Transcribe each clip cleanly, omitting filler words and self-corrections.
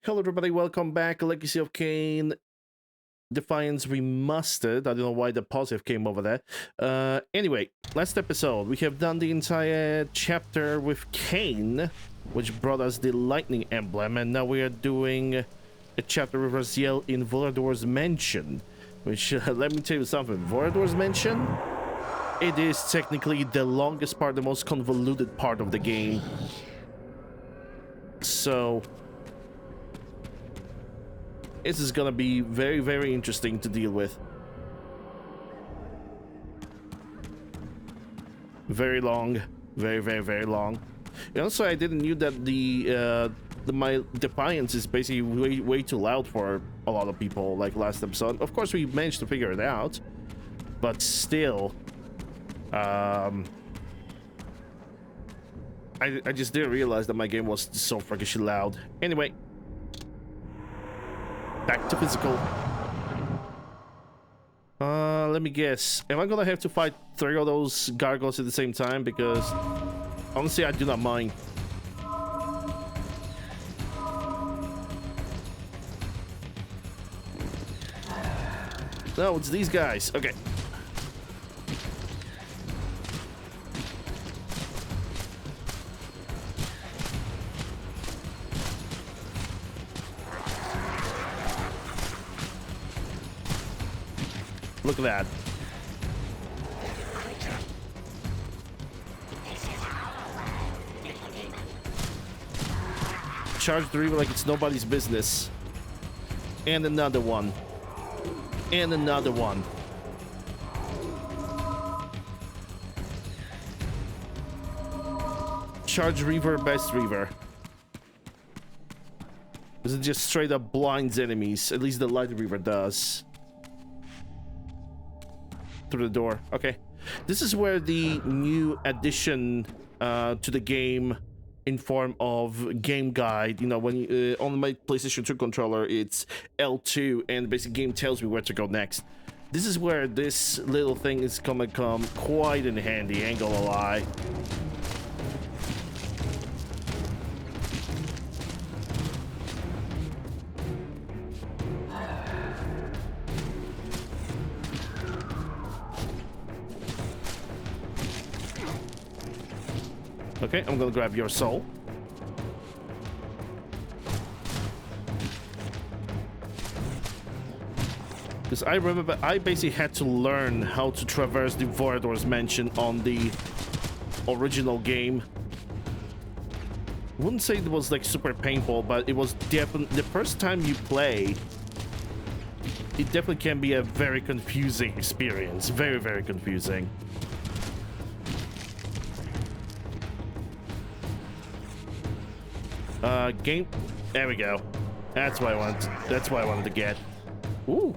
Hello, everybody. Welcome back. Legacy of Kain Defiance Remastered. I don't know why the positive came over there. Anyway, last episode, we have done the entire chapter with Kain, which brought us the lightning emblem, and now we are doing a chapter with Raziel in Volador's Mansion, which, let me tell you something, Volador's Mansion, it is technically the longest part, the most convoluted part of the game. So this is gonna be very, very interesting to deal with. Very long, very, very, very long. And also, I didn't knew that my Defiance is basically way too loud for a lot of people. Like last episode, of course, we managed to figure it out, but still, I just didn't realize that my game was so freakishly loud. Anyway. Back to physical. Let me guess. Am I gonna have to fight 3 of those gargoyles at the same time? Because honestly, I do not mind. No, it's these guys. Okay. Look at that. Charge the river like it's nobody's business. And another one. And another one. Charge river, best river. This is just straight up blinds enemies. At least the light river does. Through the door. Okay, this is where the new addition to the game in form of game guide, you know, when you, on my PlayStation 2 controller, it's L2 and the basic game tells me where to go next. This is where this little thing is gonna come quite in handy, ain't gonna lie. Okay, I'm gonna grab your soul. Because I remember I basically had to learn how to traverse the Volador's Mansion on the original game. I wouldn't say it was like super painful, but it was definitely the first time you play. It definitely can be a very confusing experience. Very, very confusing. Game. There we go. That's what I wanted. That's what I wanted to get. Ooh.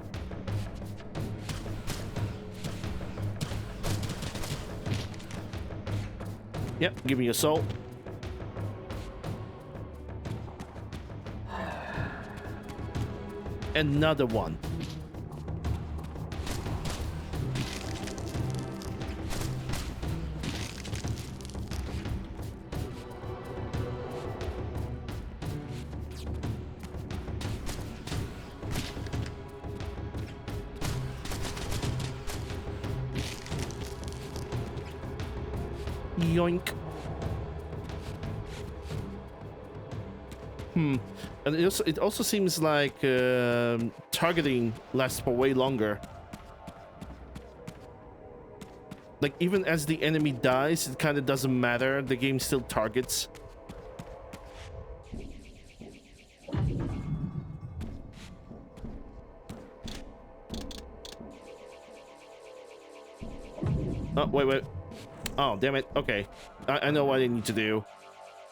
Yep. Give me a soul. Another one. Yoink. And it also seems like targeting lasts for way longer. Like even as the enemy dies, it kind of doesn't matter. The game still targets. Oh, wait. Oh, damn it. Okay. I know what I need to do.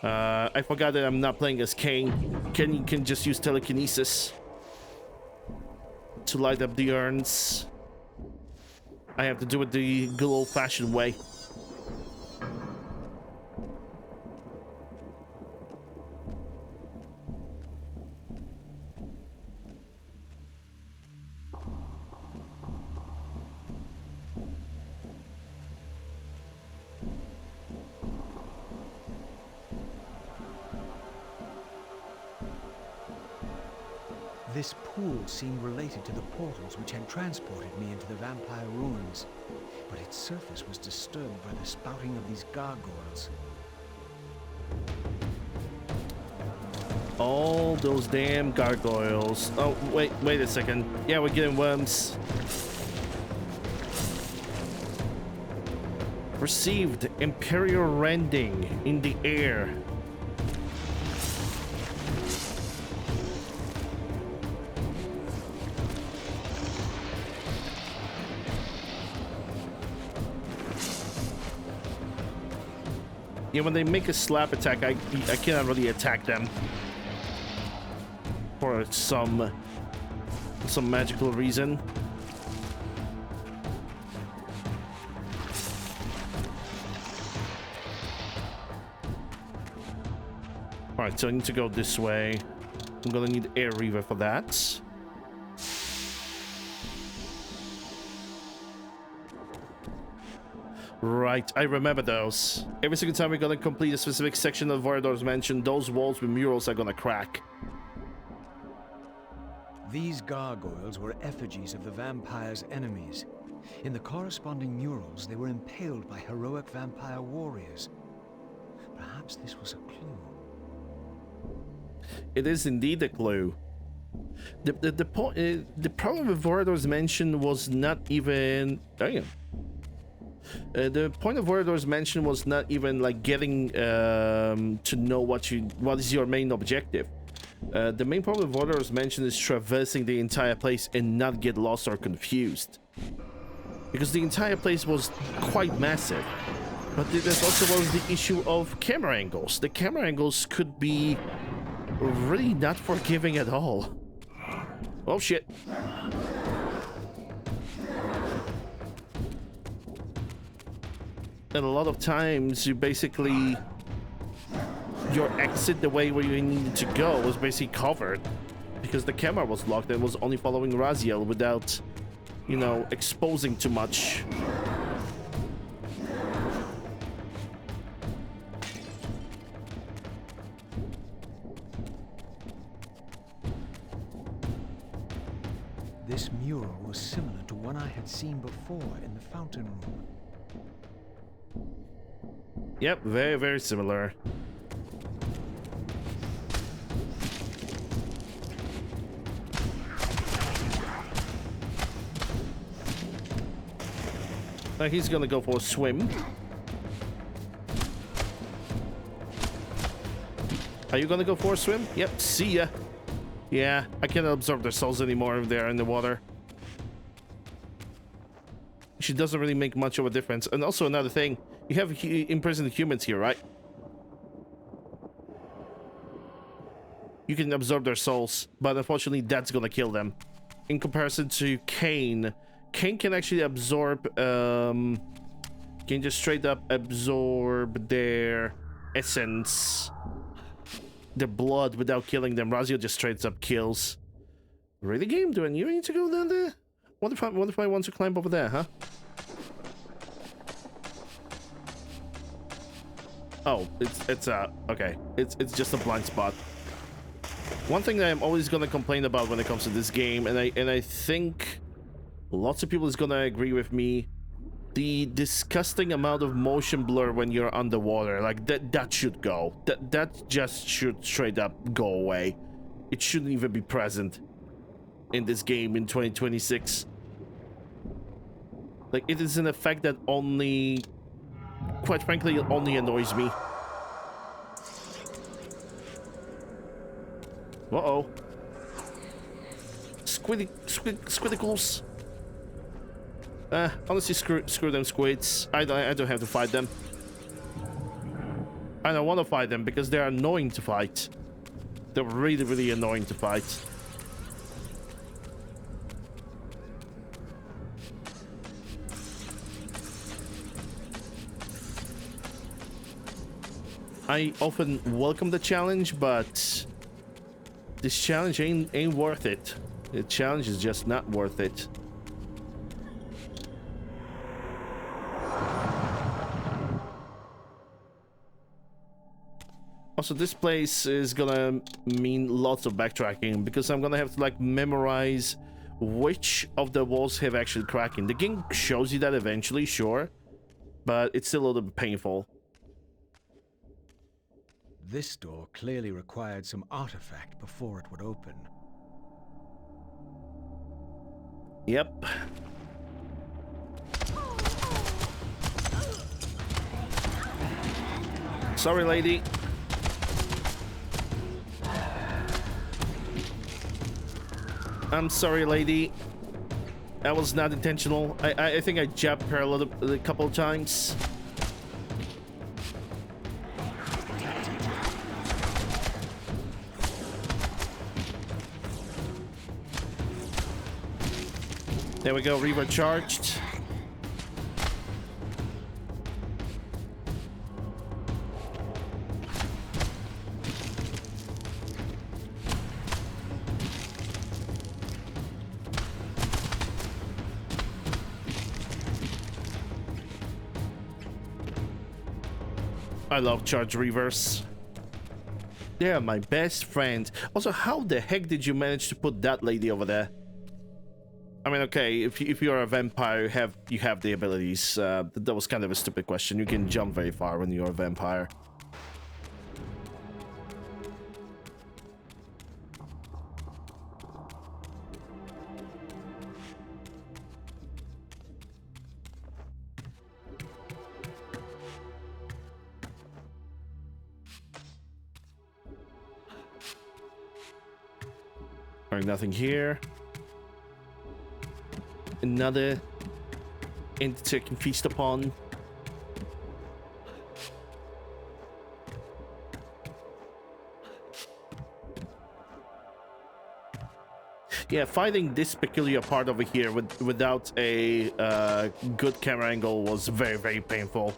I forgot that I'm not playing as Kain. Kain can just use telekinesis to light up the urns. I have to do it the good old-fashioned way. This pool seemed related to the portals which had transported me into the vampire ruins, but its surface was disturbed by the spouting of these gargoyles. All those damn gargoyles. Oh, wait a second. Yeah, we're getting worms. Received Imperial Rending in the air. Yeah, when they make a slap attack, I cannot really attack them for some magical reason. All right, so I need to go this way. I'm gonna need Air Reaver for that. Right, I remember those. Every single time we're gonna complete a specific section of Vorador's mansion, those walls with murals are gonna crack. These gargoyles were effigies of the vampire's enemies. In the corresponding murals, they were impaled by heroic vampire warriors. Perhaps this was a clue. It is indeed a clue. The problem with Vorador's mansion was not even... Damn. The point of Vorador's mansion was not even like getting to know what is your main objective. The main problem with Vorador's mansion is traversing the entire place and not get lost or confused, because the entire place was quite massive. But there's also was the issue of camera angles. The camera angles could be really not forgiving at all. Oh shit. And a lot of times you basically, your exit, the way where you needed to go, was basically covered because the camera was locked and was only following Raziel without, you know, exposing too much. This mural was similar to one I had seen before in the fountain room. Yep, very, very similar. He's gonna go for a swim. Are you gonna go for a swim? Yep, see ya. Yeah, I cannot absorb their souls anymore if they're in the water. She doesn't really make much of a difference. And also another thing, you have imprisoned humans here, right? You can absorb their souls, but unfortunately that's gonna kill them. In comparison to Kain, Kain can actually absorb, can just straight up absorb their essence, their blood, without killing them. Raziel just straight up kills. Really, game? Do I need to go down there? What if I want to climb over there, huh? Oh, it's okay. It's just a blind spot. One thing that I'm always gonna complain about when it comes to this game, and I think lots of people is gonna agree with me, the disgusting amount of motion blur when you're underwater. Like that should go. That just should straight up go away. It shouldn't even be present in this game in 2026. Like, it is an effect that only, quite frankly, it only annoys me. Uh-oh. Squidicles. Honestly, screw them squids. I don't have to fight them. I don't want to fight them because they're annoying to fight. They're really, really annoying to fight. I often welcome the challenge, but this challenge ain't worth it. The challenge is just not worth it. Also, this place is gonna mean lots of backtracking because I'm gonna have to like memorize which of the walls have actually cracking. The game shows you that eventually, sure, but it's still a little bit painful. This door clearly required some artifact before it would open. Yep. Sorry, lady. I'm sorry, lady. That was not intentional. I think I jabbed her a couple of times. There we go, Reaver charged. I love charge reavers. They're my best friends. Also, how the heck did you manage to put that lady over there? I mean, okay, if you're a vampire, you have the abilities. That was kind of a stupid question. You can jump very far when you're a vampire. Alright, nothing here. Another entity I can feast upon. Yeah, fighting this peculiar part over here without a good camera angle was very, very painful.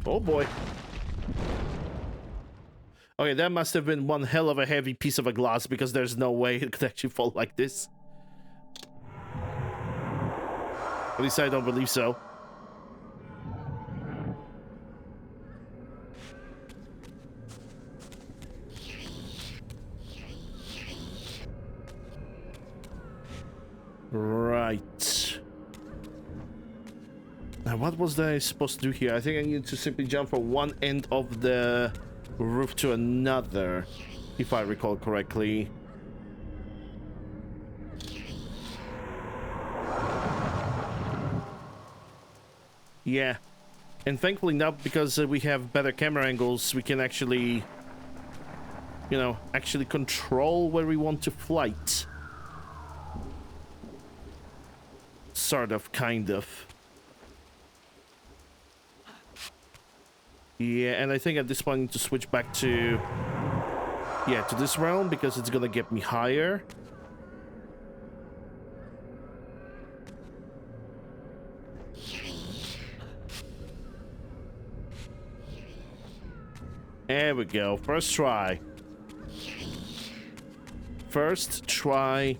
Oh boy. Okay, that must have been one hell of a heavy piece of a glass because there's no way it could actually fall like this. At least I don't believe so. Right. Now, what was I supposed to do here? I think I need to simply jump from one end of the roof to another, if I recall correctly. Yeah. And thankfully now, because we have better camera angles, we can actually, you know, actually control where we want to flight. Sort of, kind of. Yeah, and I think at this point I need to switch back to, yeah, to this realm because it's gonna get me higher. There we go. First try. First try.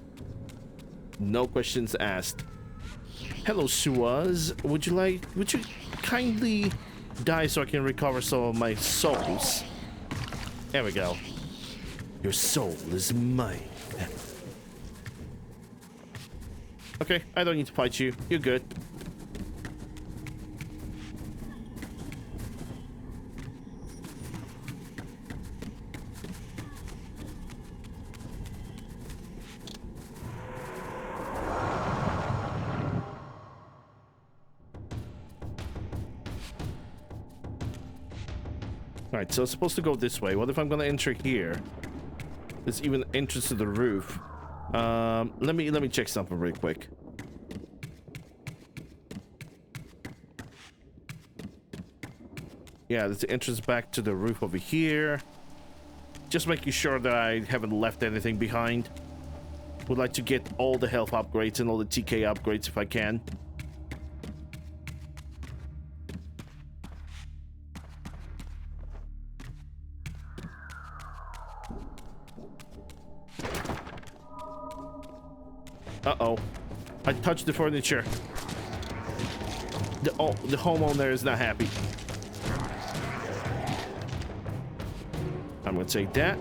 No questions asked. Hello, Suaz. Would you kindly die so I can recover some of my souls? There we go. Your soul is mine. Okay, I don't need to fight you. You're good. Alright, so it's supposed to go this way. What if I'm gonna enter here? There's even entrance to the roof. Let me check something real quick. Yeah, there's the entrance back to the roof over here. Just making sure that I haven't left anything behind. Would like to get all the health upgrades and all the TK upgrades if I can. Uh-oh. I touched the furniture. The homeowner is not happy. I'm gonna take that.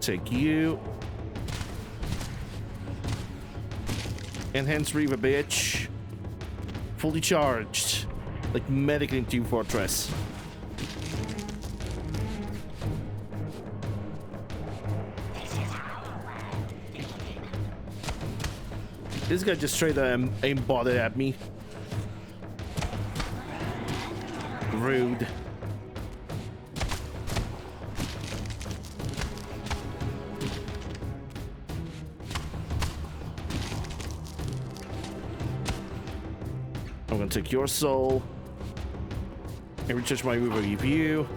Take you. Enhanced Reaver, bitch. Fully charged. Like medic in Team Fortress. This guy just straight aimbotted at me. Rude. I'm gonna take your soul and recharge my Reaver review.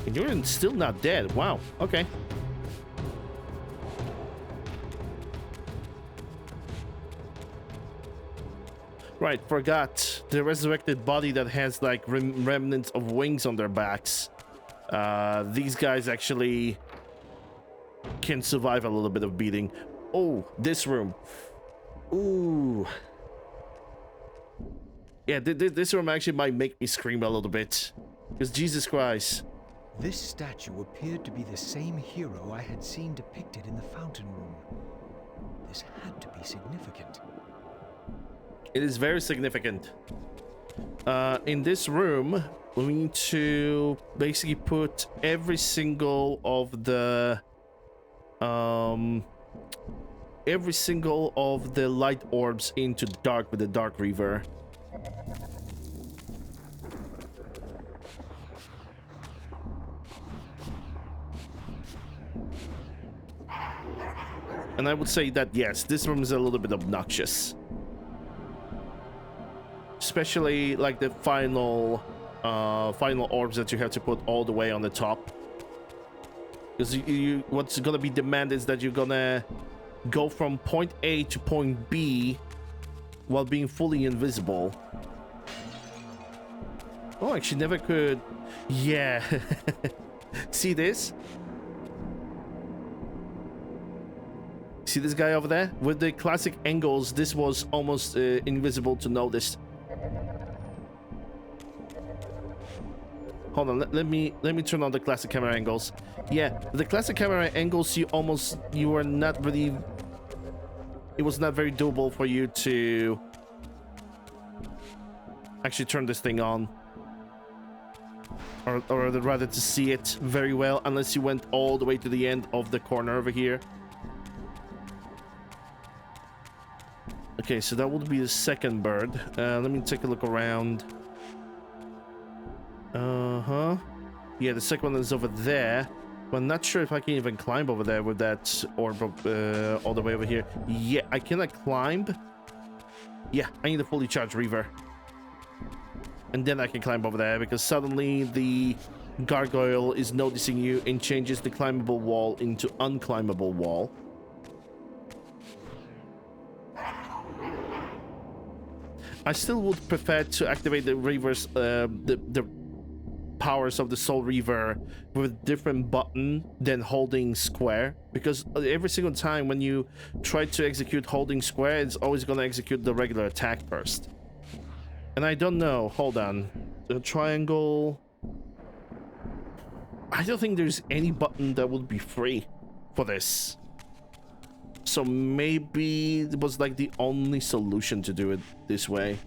And you're still not dead. Wow. Okay. Right, forgot the resurrected body that has like remnants of wings on their backs. These guys actually can survive a little bit of beating. Oh, this room. Ooh. Yeah, this room actually might make me scream a little bit. Because Jesus Christ. This statue appeared to be the same hero I had seen depicted in the fountain room. This had to be significant. It is very significant. In this room, we need to basically put every single of the light orbs into dark with the Dark Reaver. And I would say that yes, this room is a little bit obnoxious. Especially like the final orbs that you have to put all the way on the top. Because what's gonna be demanded is that you're gonna go from point A to point B while being fully invisible. Oh, actually never could. Yeah. See this? See this guy over there? With the classic angles, this was almost invisible to notice. Hold on, let me turn on the classic camera angles. Yeah, the classic camera angles, you were not really, it was not very doable for you to actually turn this thing on. Or rather to see it very well, unless you went all the way to the end of the corner over here. Okay, so that would be the second bird. Let me take a look around. Uh-huh. Yeah, the second one is over there. But I'm not sure if I can even climb over there with that orb all the way over here. Yeah, I cannot climb. Yeah, I need a fully charged Reaver. And then I can climb over there because suddenly the gargoyle is noticing you and changes the climbable wall into unclimbable wall. I still would prefer to activate the Reaver's, the powers of the Soul Reaver with a different button than holding square, because every single time when you try to execute holding square, it's always going to execute the regular attack first. And I don't know, hold on, the triangle, I don't think there's any button that would be free for this. So maybe it was like the only solution to do it this way.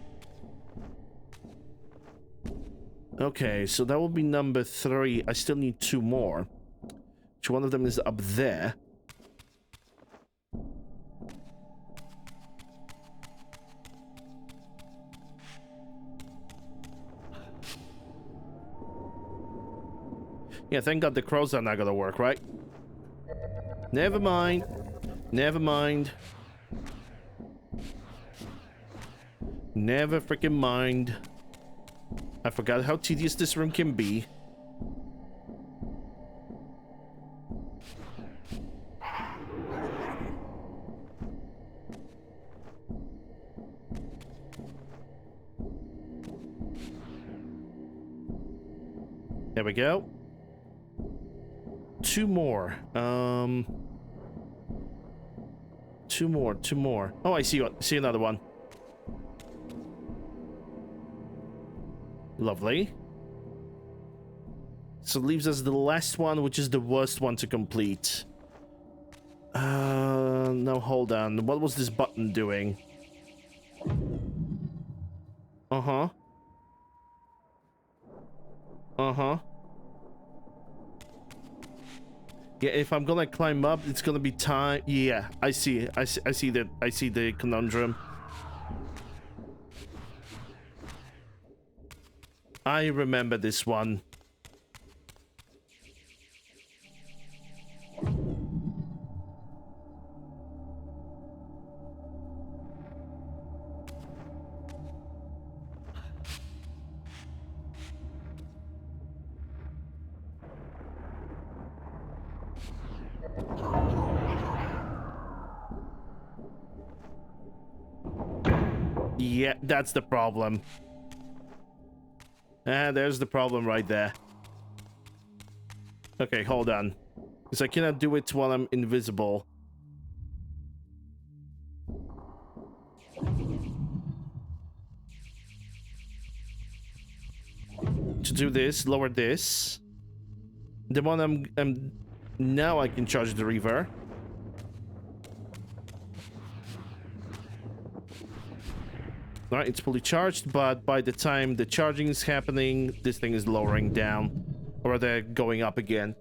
Okay, so that will be number 3. I still need 2 more. Which one of them is up there? Yeah, thank God the crows are not gonna work, right? Never mind. Never mind. Never freaking mind. I forgot how tedious this room can be. There we go. Two more. Two more. Oh, I see one. See another one. Lovely. So it leaves us the last one, which is the worst one to complete. No, hold on. What was this button doing? Uh-huh. Uh-huh. Yeah, if I'm gonna climb up, it's gonna be time. Yeah, I see the conundrum. I remember this one. Yeah, that's the problem. There's the problem right there. Okay, hold on. Because I cannot do it while I'm invisible. To do this, lower this. The one I'm now I can charge the river. Alright, it's fully charged, but by the time the charging is happening, this thing is lowering down. Or they're going up again.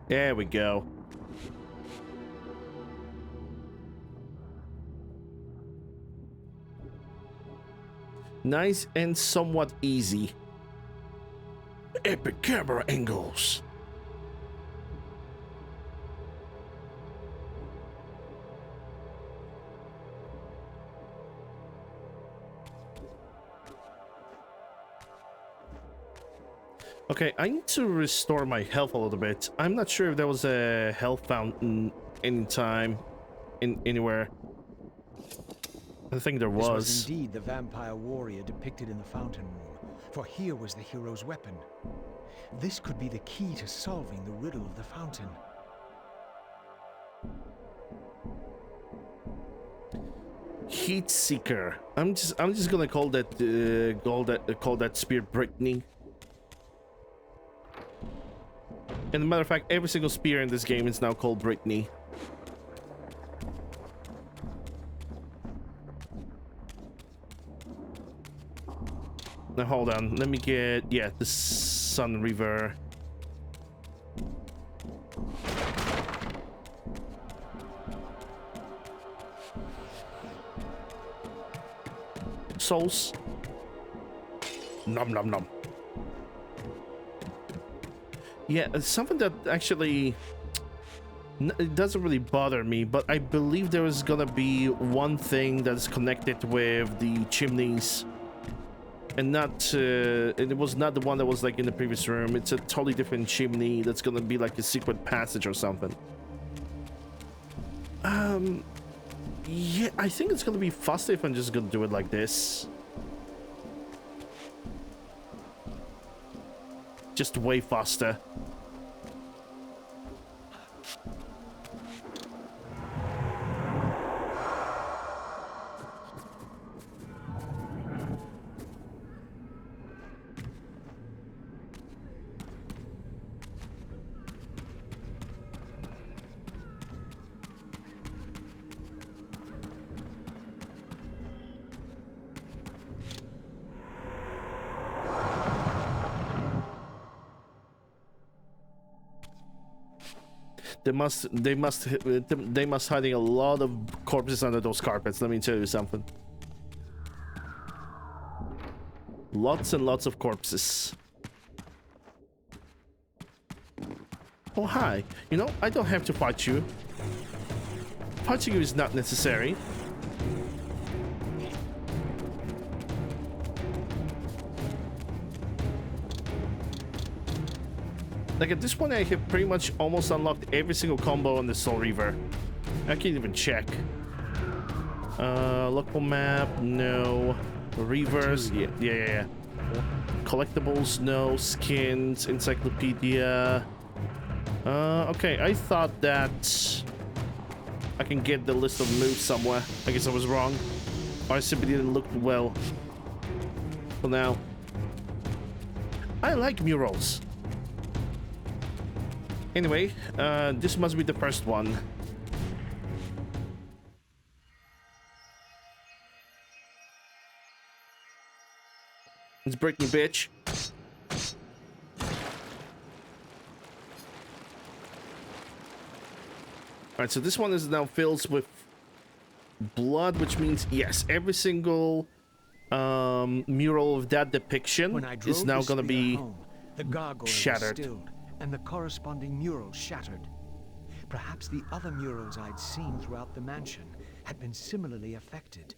There we go. Nice and somewhat easy. Epic camera angles. Okay, I need to restore my health a little bit. I'm not sure if there was a health fountain anytime, anywhere. I think there was. This was indeed the vampire warrior depicted in the fountain room, for here was the hero's weapon. This could be the key to solving the riddle of the fountain. Heat Seeker. I'm just gonna call that spear Brittany. And as a matter of fact, every single spear in this game is now called Brittany. Now hold on, let me get the Sun River. Souls. Nom nom nom. Yeah, it's something that actually it doesn't really bother me, but I believe there is gonna be one thing that is connected with the chimneys, and not it was not the one that was like in the previous room. It's a totally different chimney that's gonna be like a secret passage or something. Yeah, I think it's gonna be faster if I'm just gonna do it like this. Just way faster. They must hiding a lot of corpses under those carpets. Let me tell you something. Lots and lots of corpses. Oh hi. You know, I don't have to fight you. Fighting you is not necessary. Like, at this point, I have pretty much almost unlocked every single combo on the Soul Reaver. I can't even check. Local map, no. Reavers, yeah. Collectibles, no. Skins, encyclopedia. Okay, I thought that I can get the list of moves somewhere. I guess I was wrong. Or I simply didn't look well. For now. I like murals. Anyway, this must be the first one. Let's break me, bitch. Alright, so this one is now filled with blood, which means, yes, every single mural of that depiction is now gonna be the gargoyle shattered. Stilled, and the corresponding murals shattered. Perhaps the other murals I'd seen throughout the mansion had been similarly affected.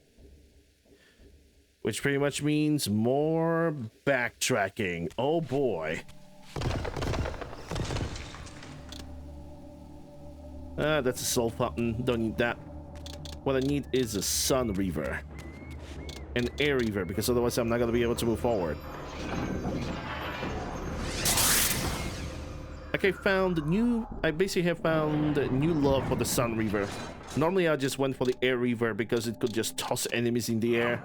Which pretty much means more backtracking. Oh boy. That's a soul fountain. Don't need that. What I need is a Sun Reaver. An Air Reaver, because otherwise I'm not going to be able to move forward. Okay, I basically have found a new love for the Sun Reaver. Normally I just went for the Air Reaver because it could just toss enemies in the air.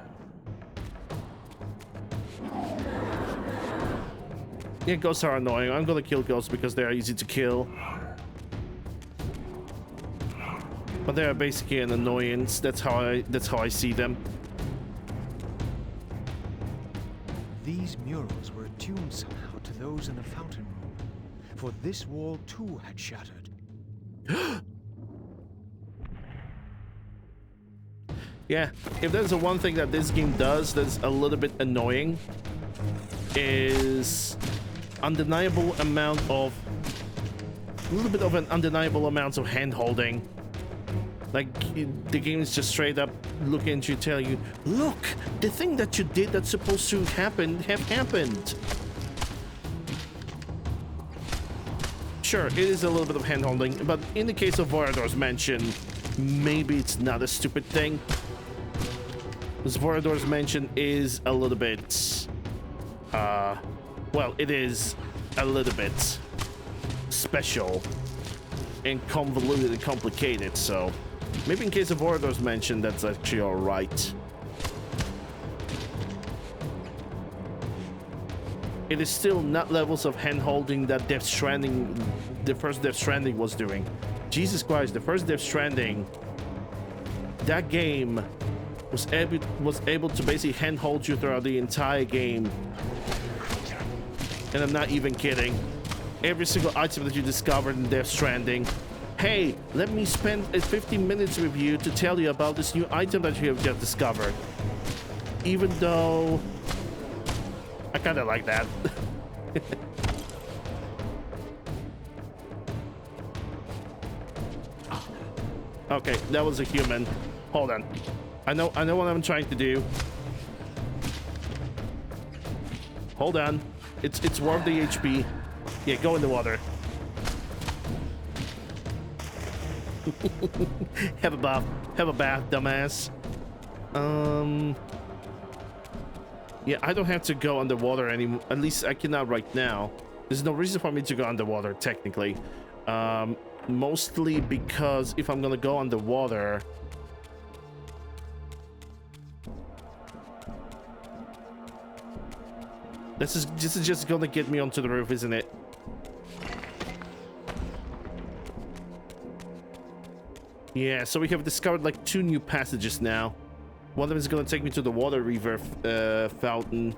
Yeah, ghosts are annoying. I'm gonna kill ghosts because they are easy to kill. But they are basically an annoyance. That's how I see them. These murals were attuned somehow to those in the fountain room, for this wall too had shattered. Yeah, if there's the one thing that this game does that's a little bit annoying, is a little bit of an undeniable amount of hand-holding. Like, the game is just straight up looking at you, tell you, look, the thing that you did that's supposed to happen have happened. Sure, it is a little bit of hand-holding, but in the case of Vorador's Mansion, maybe it's not a stupid thing. Because Vorador's Mansion is a little bit, well, it is a little bit special and convoluted and complicated, so maybe in case of Vorador's Mansion, that's actually alright. It is still not levels of hand-holding that Death Stranding, the first Death Stranding was doing. Jesus Christ, the first Death Stranding, that game was able to basically hand-hold you throughout the entire game. And I'm not even kidding. Every single item that you discovered in Death Stranding. Hey, let me spend 15 minutes with you to tell you about this new item that you have just discovered. Even though I kind of like that. Okay, that was a human. Hold on. I know what I'm trying to do. Hold on. It's worth the HP. Yeah, go in the water. Have a bath. Have a bath, dumbass. Yeah, I don't have to go underwater anymore. At least I cannot right now. There's no reason for me to go underwater, technically. Mostly because if I'm gonna go underwater... This is just gonna get me onto the roof, isn't it? Yeah, so we have discovered like 2 new passages now. One of them is gonna take me to the water reaver fountain.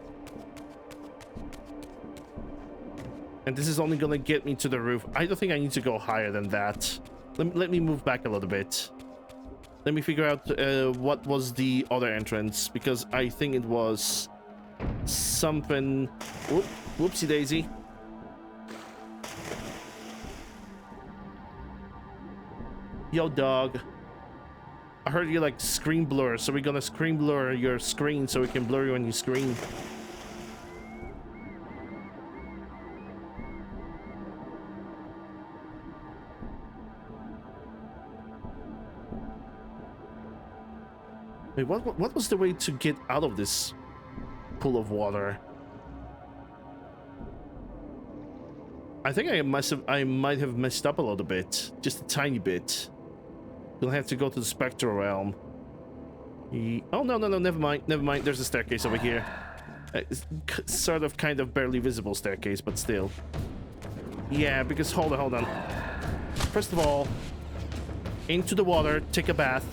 And this is only gonna get me to the roof. I don't think I need to go higher than that. Let me move back a little bit. Let me figure out what was the other entrance, because I think it was something... Whoopsie daisy. Yo, dog. I heard you like screen blur, so we're gonna screen blur your screen so we can blur you when you scream. Wait, what was the way to get out of this pool of water? I think I might have messed up a little bit, just a tiny bit. You'll have to go to the spectral realm. Oh no, never mind. There's a staircase over here. It's sort of, kind of barely visible staircase, but still. Yeah, because hold on. First of all, into the water, take a bath.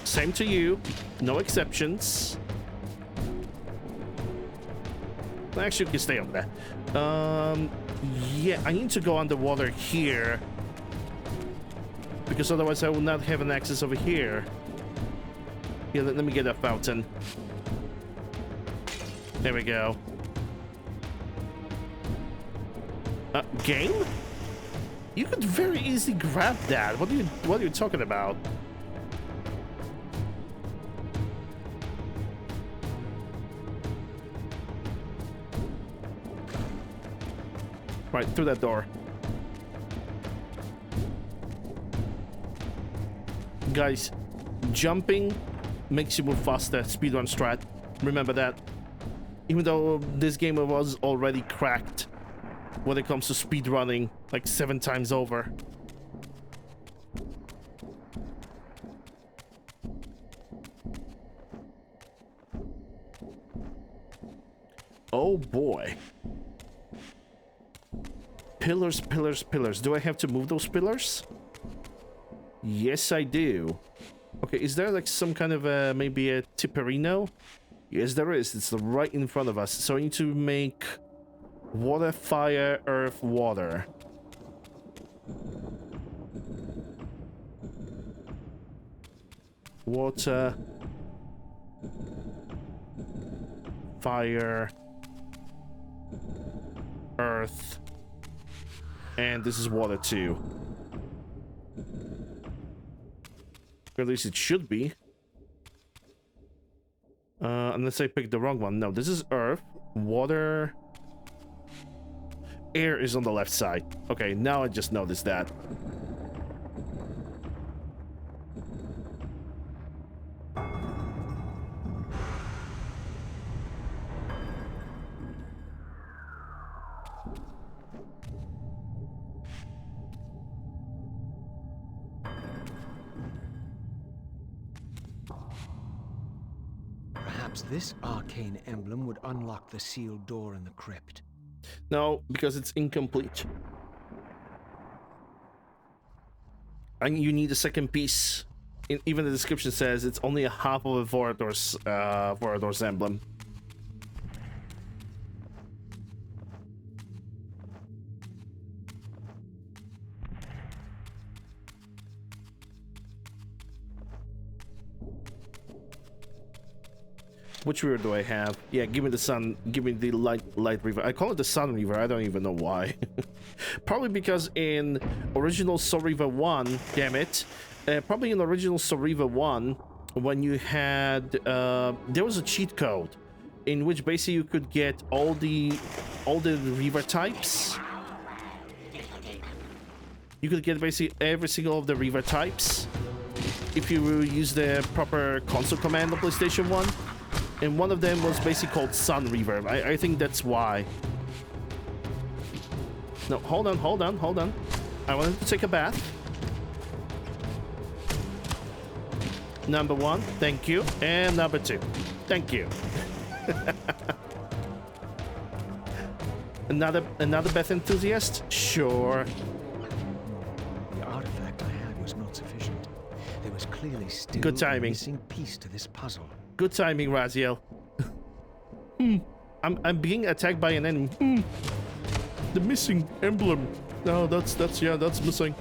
Same to you, no exceptions. Actually, you can stay over there. Yeah, I need to go underwater here, because otherwise I will not have an access over here. Yeah, let me get a fountain. There we go. Game? You could very easily grab that. What are you talking about? Right, through that door. Guys, jumping makes you move faster. Speedrun strat. Remember that. Even though this game was already cracked when it comes to speedrunning, like 7 times over. Oh boy. Pillars. Do I have to move those pillars? Yes, I do. Okay, is there like some kind of maybe a tipperino? Yes, there is. It's right in front of us. So I need to make water, fire, earth, water. Water, fire, earth, and this is water too. Or at least it should be. Unless I picked the wrong one. No, this is earth, water, air is on the left side. Okay, now I just noticed that. Perhaps this arcane emblem would unlock the sealed door in the crypt. No, because it's incomplete. And you need a second piece. Even the description says it's only a half of a Vorador's emblem. Which river do I have? Yeah, give me the sun. Give me the light river. I call it the sun river. I don't even know why. Probably because in original Soul River 1, damn it. Probably in original Soul River 1, when you had there was a cheat code in which basically you could get all the river types. You could get basically every single of the river types if you use the proper console command on PlayStation 1. And one of them was basically called Sun Reverb. I think that's why. No, hold on. I wanted to take a bath. Number 1, thank you. And number 2, thank you. Another bath enthusiast? Sure. The artifact I had was not sufficient. There was clearly still Good timing. a missing piece to this puzzle. Good timing, Raziel. I'm being attacked by an enemy. The missing emblem. No, that's missing.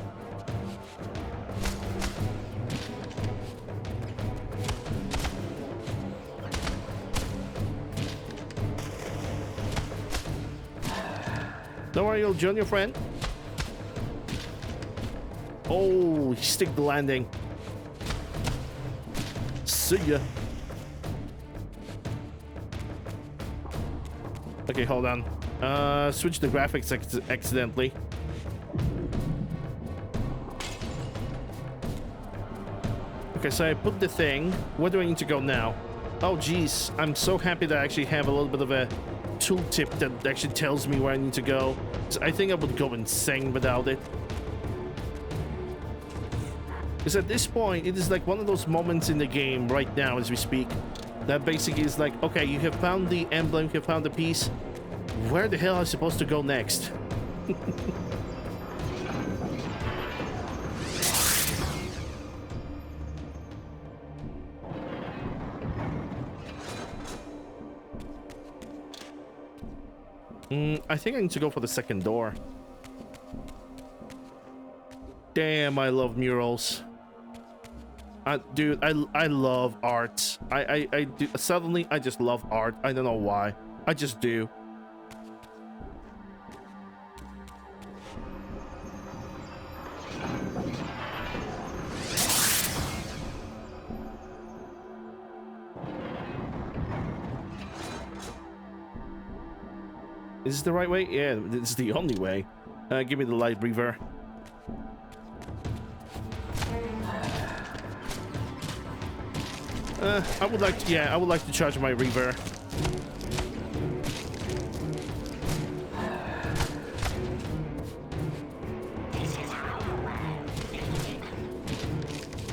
Don't worry, you'll join your friend. Oh, he stick the landing. See ya. Okay, hold on. Switch the graphics accidentally. Okay, so I put the thing. Where do I need to go now? Oh, geez. I'm so happy that I actually have a little bit of a tooltip that actually tells me where I need to go. So I think I would go insane without it. Because at this point, it is like one of those moments in the game right now as we speak that basically is like, okay, you have found the emblem, you have found the piece. Where the hell am I supposed to go next? I think I need to go for the second door. Damn, I love murals. Dude, I love art. I do. Suddenly, I just love art. I don't know why. I just do. Is this the right way? Yeah, this is the only way. Give me the light breather. I would like to, yeah, I would like to charge my reaver.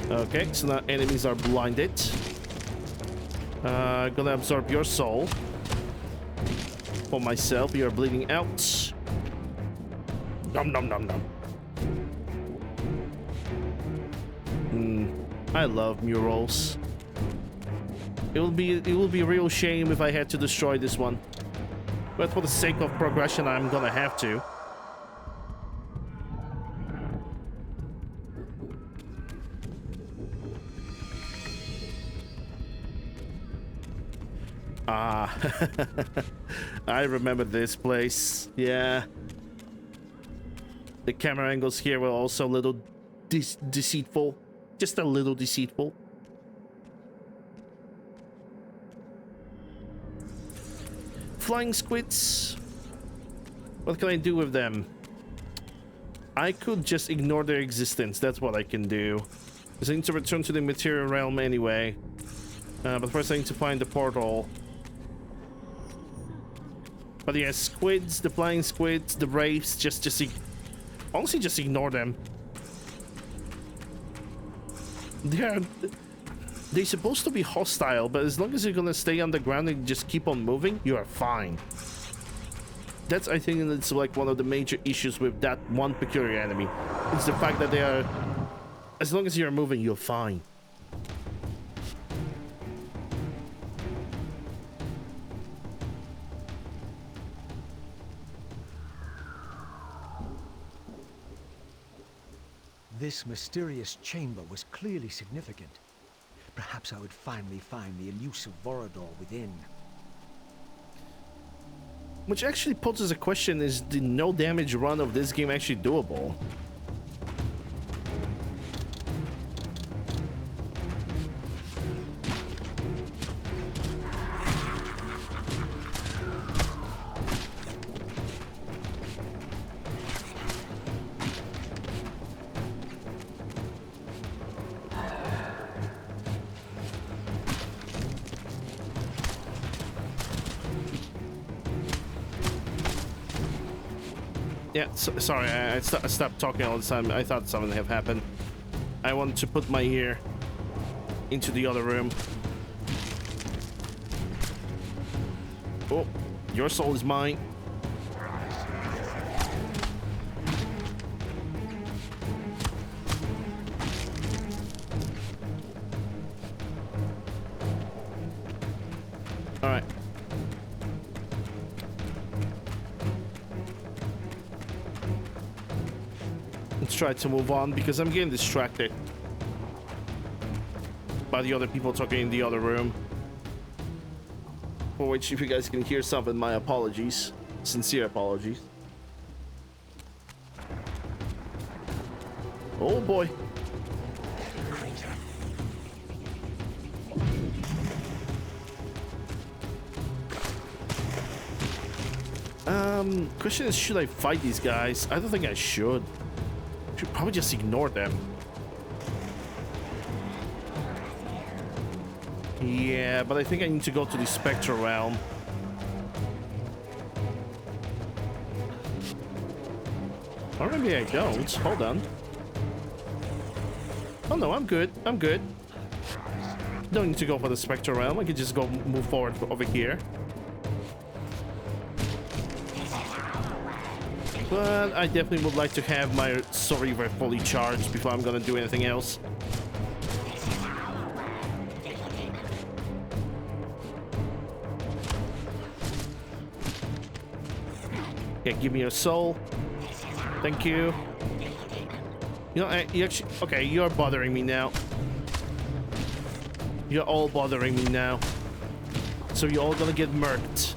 Okay, so now enemies are blinded. Gonna absorb your soul. For myself, you're bleeding out. Nom nom nom nom. I love murals. It will be a real shame if I had to destroy this one. But for the sake of progression, I'm gonna have to. Ah, I remember this place. Yeah. The camera angles here were also a little deceitful. Just a little deceitful. Flying squids. What can I do with them? I could just ignore their existence. That's what I can do. Because I need to return to the material realm anyway. But first I need to find the portal. But yeah, squids, the flying squids, the wraiths, honestly, just ignore them. They're supposed to be hostile, but as long as you're gonna stay underground and just keep on moving, you are fine. That's, I think, it's like one of the major issues with that one peculiar enemy. It's the fact that they are, as long as you're moving, you're fine. This mysterious chamber was clearly significant. Perhaps I would finally find the elusive Vorador within. Which actually poses a question, is the no damage run of this game actually doable? Yeah, sorry, I stopped talking all the time. I thought something had happened. I wanted to put my ear into the other room. Oh, your soul is mine. All right. Let's try to move on because I'm getting distracted by the other people talking in the other room. For which, if you guys can hear something, my apologies. Sincere apologies. Oh boy. Question is, should I fight these guys? I don't think I should. Should probably just ignore them. Yeah, but I think I need to go to the Spectral Realm. Or maybe I don't. Hold on. Oh no, I'm good. I'm good. Don't need to go for the Spectral Realm. I can just go move forward over here. But I definitely would like to have my Soul Reaver fully charged before I'm gonna do anything else. Okay, give me your soul. Thank you. You know, you actually... Okay, you're bothering me now. You're all bothering me now. So you're all gonna get murked.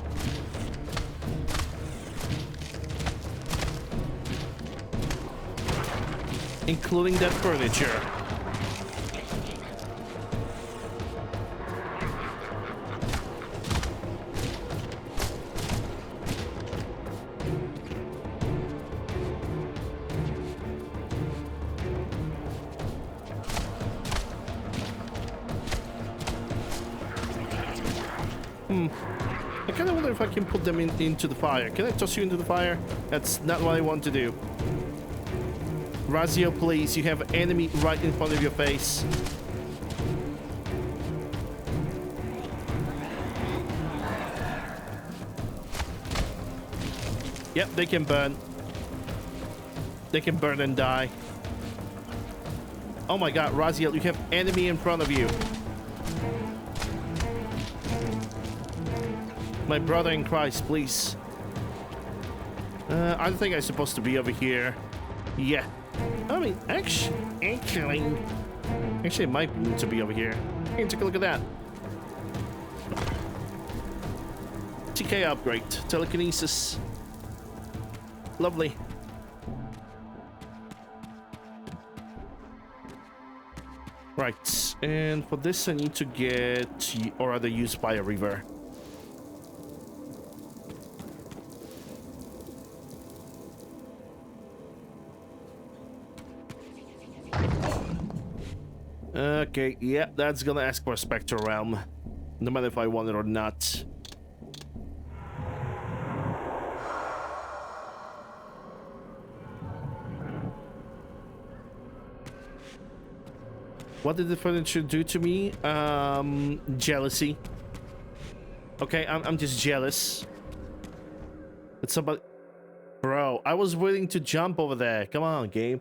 Including that furniture. I kind of wonder if I can put them into the fire. Can I toss you into the fire? That's not what I want to do. Raziel, please. You have an enemy right in front of your face. Yep, they can burn. They can burn and die. Oh my god, Raziel, you have enemy in front of you. My brother in Christ, please. I don't think I'm supposed to be over here. Yeah. I mean, actually, it might need to be over here. Hey, take a look at that. TK upgrade. Telekinesis. Lovely. Right. And for this, I need to get, or rather use Fire Reaver. Okay, yeah, that's gonna ask for a Spectral Realm. No matter if I want it or not. What did the furniture do to me? Jealousy. Okay, I'm just jealous. It's somebody... Bro, I was willing to jump over there. Come on, game.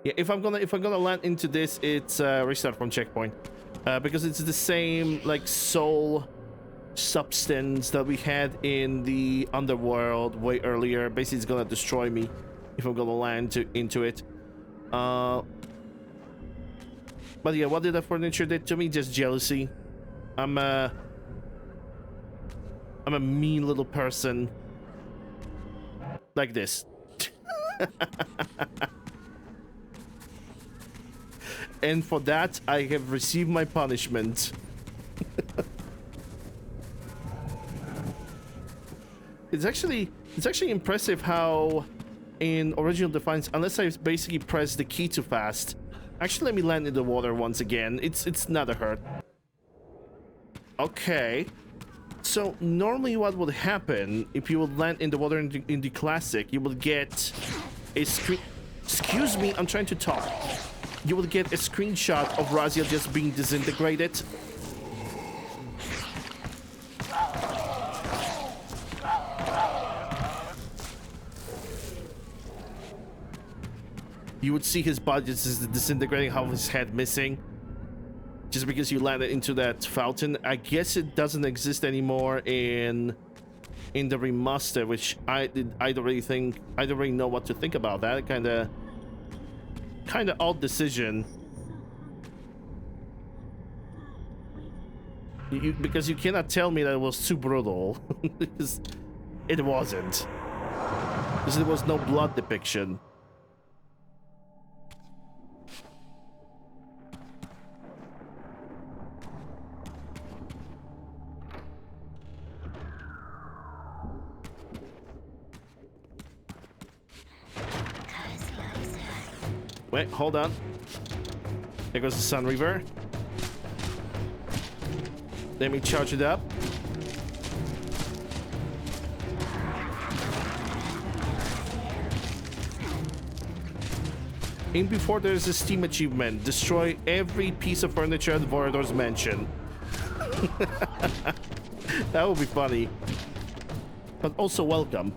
Yeah, if I'm gonna land into this, it's restart from checkpoint, because it's the same like soul substance that we had in the underworld way earlier. Basically, it's gonna destroy me if I'm gonna land into it. But yeah, what did that furniture did to me? Just jealousy. I'm a mean little person. Like this. And for that, I have received my punishment. It's actually impressive how in original Defiance, unless I basically press the key too fast. Actually, let me land in the water once again. It's not a hurt. Okay. So normally what would happen if you would land in the water in the classic, you would get a screen... Excuse me, I'm trying to talk. You will get a screenshot of Raziel just being disintegrated. You would see his body just disintegrating, how his head missing. Just because you landed into that fountain. I guess it doesn't exist anymore in the remaster, which I don't really know what to think about that. Kind of odd decision. Because you cannot tell me that it was too brutal. Because it wasn't. Because there was no blood depiction. Wait, hold on. There goes the Sun Reaver. Let me charge it up. In before there's a Steam achievement. Destroy every piece of furniture at Vorador's mansion. That would be funny. But also welcome.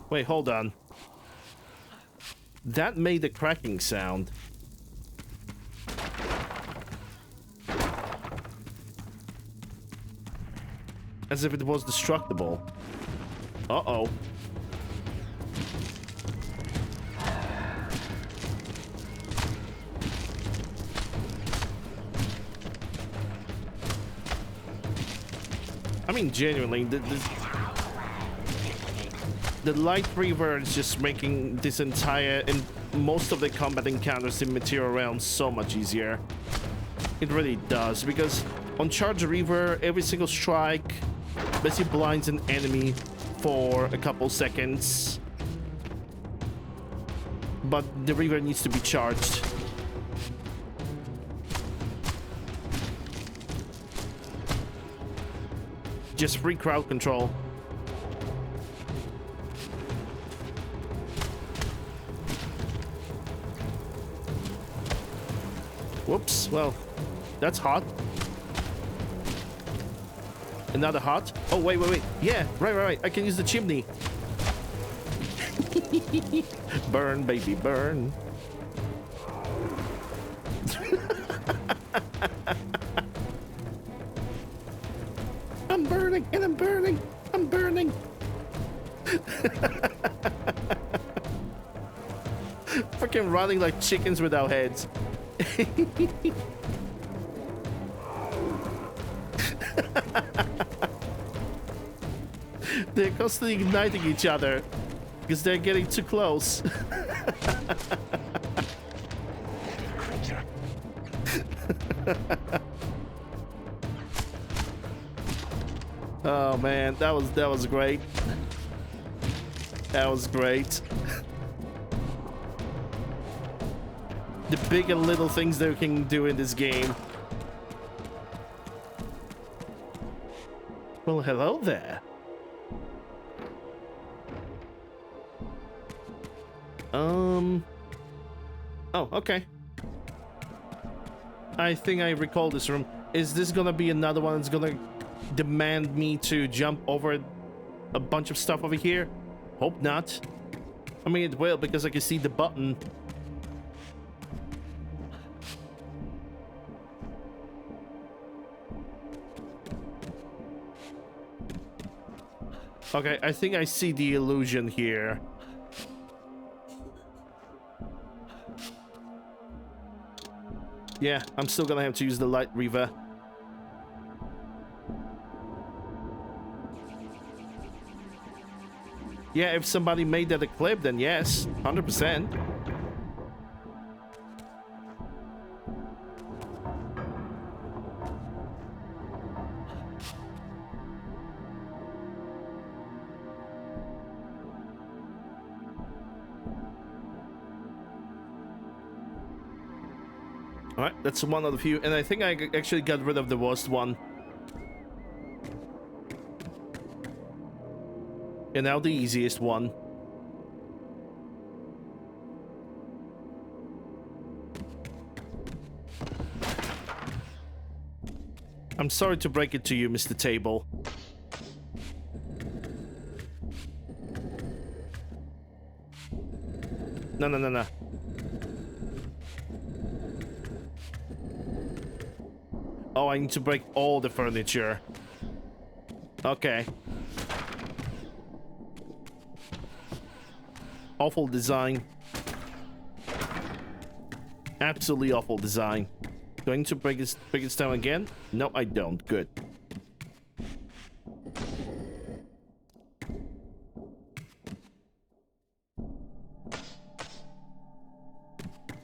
Wait, hold on. That made a cracking sound. As if it was destructible. Uh-oh. I mean, genuinely, the Light Reaver is just making this entire and most of the combat encounters in Material Realms so much easier. It really does, because on Charge Reaver, every single strike basically blinds an enemy for a couple seconds. But the Reaver needs to be charged. Just free crowd control. Whoops, well, that's hot. Another hot. Oh, wait. Yeah, right. I can use the chimney. Burn, baby, burn. I'm burning, and I'm burning. I'm burning. Fucking running like chickens without heads. They're constantly igniting each other because they're getting too close. Oh man, that was great. That was great. The big and little things that we can do in this game. Well, hello there. Oh, okay. I think I recall this room. Is this gonna be another one that's gonna demand me to jump over a bunch of stuff over here? Hope not. I mean, it will, because I can see the button. Okay, I think I see the illusion here. Yeah, I'm still gonna have to use the Light Reaver. Yeah, if somebody made that a clip, then yes, 100%. Alright, that's one of the few, and I think I actually got rid of the worst one. And now the easiest one. I'm sorry to break it to you, Mr. Table. No. Oh, I need to break all the furniture. Okay. Awful design. Absolutely awful design. Do I need to break this down again? No, I don't. Good.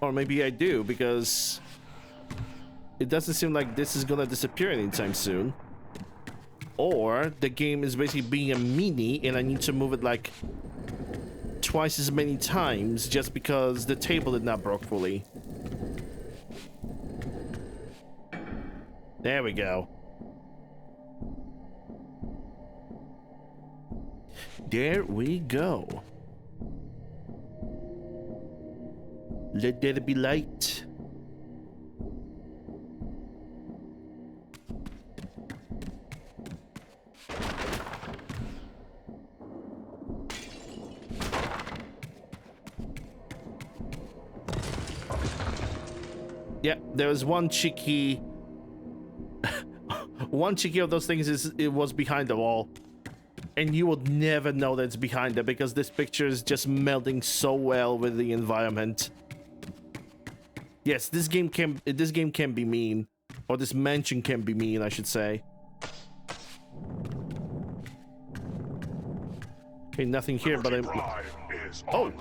Or maybe I do, because it doesn't seem like this is gonna disappear anytime soon. or the game is basically being a meanie and I need to move it like twice as many times just because the table did not broke fully. There we go. There we go. Let there be light. Yeah, there was one cheeky... one cheeky of those things is it was behind the wall. And you would never know that it's behind it because this picture is just melding so well with the environment. Yes, this game can be mean. Or this mansion can be mean, I should say. Okay, nothing here, but I'm... Oh!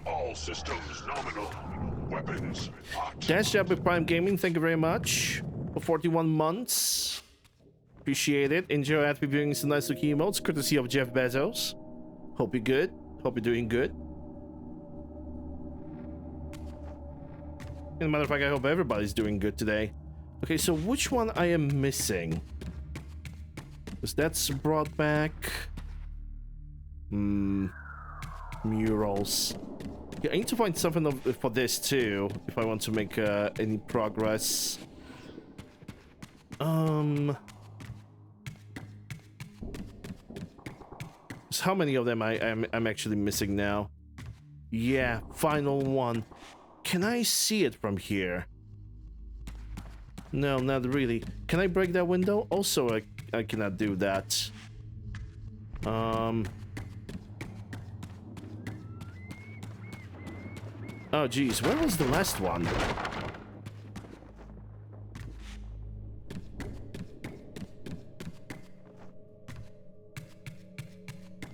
All systems nominal. Weapons hot. Dash Job with Prime Gaming, thank you very much. For 41 months. Appreciate it. Enjoy happy viewing some nice looking emotes, courtesy of Jeff Bezos. Hope you're good. Hope you're doing good. As a matter of fact, I hope everybody's doing good today. Okay, so which one I am missing? Because that's brought back... murals. Yeah, I need to find something for this too, if I want to make any progress. So how many of them I'm actually missing now? Yeah, final one. Can I see it from here? No, not really. Can I break that window? Also, I cannot do that. Oh, geez. Where was the last one?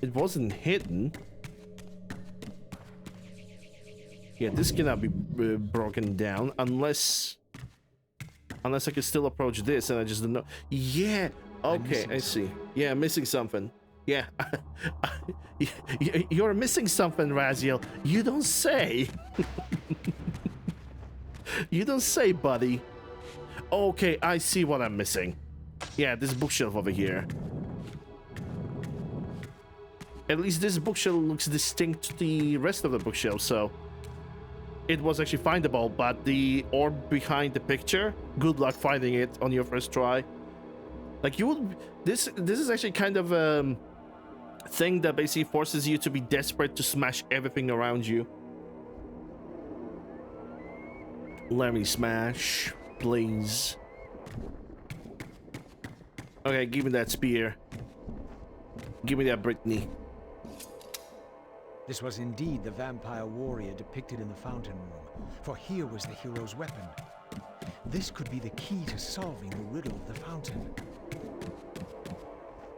It wasn't hidden. Yeah, this cannot be broken down unless I can still approach this and I just don't know. Yeah. Okay, I see. Yeah, I'm missing something. Yeah. You're missing something, Raziel. You don't say. You don't say, buddy. Okay, I see what I'm missing. Yeah, this bookshelf over here. At least this bookshelf looks distinct to the rest of the bookshelf, so it was actually findable, but the orb behind the picture, good luck finding it on your first try. Like you would, this is actually kind of a thing that basically forces you to be desperate to smash everything around you. Let me smash, please. Okay, give me that spear. Give me that Brittany. This was indeed the vampire warrior depicted in the fountain room, for here was the hero's weapon. This could be the key to solving the riddle of the fountain.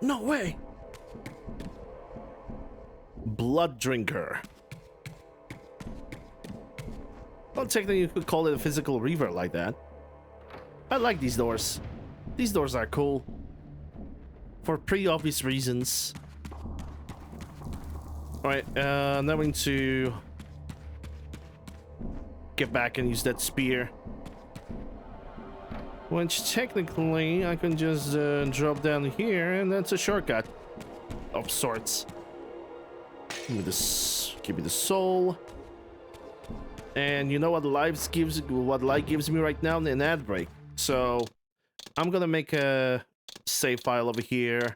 No way! Blood Drinker. Well, technically you could call it a physical reaver like that. I like these doors. These doors are cool. For pretty obvious reasons. Alright, now we need to get back and use that spear. Which technically I can just drop down here and that's a shortcut of sorts. Give me this, give me the soul. And you know what light gives me right now? An ad break. So I'm gonna make a save file over here.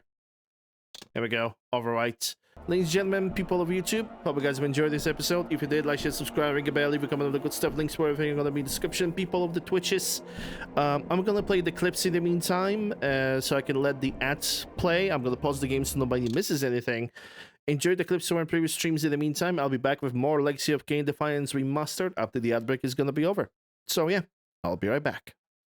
There we go. Overwrite. Ladies and gentlemen, people of YouTube, hope you guys have enjoyed this episode. If you did, like, share, subscribe, ring a bell, leave a comment on the good stuff. Links for everything are gonna be in the description. People of the Twitches, I'm gonna play the clips in the meantime, so I can let the ads play. I'm gonna pause the game so nobody misses anything. Enjoy the clips from our previous streams in the meantime. I'll be back with more Legacy of Kain Defiance Remastered after the ad break is gonna be over. So yeah, I'll be right back.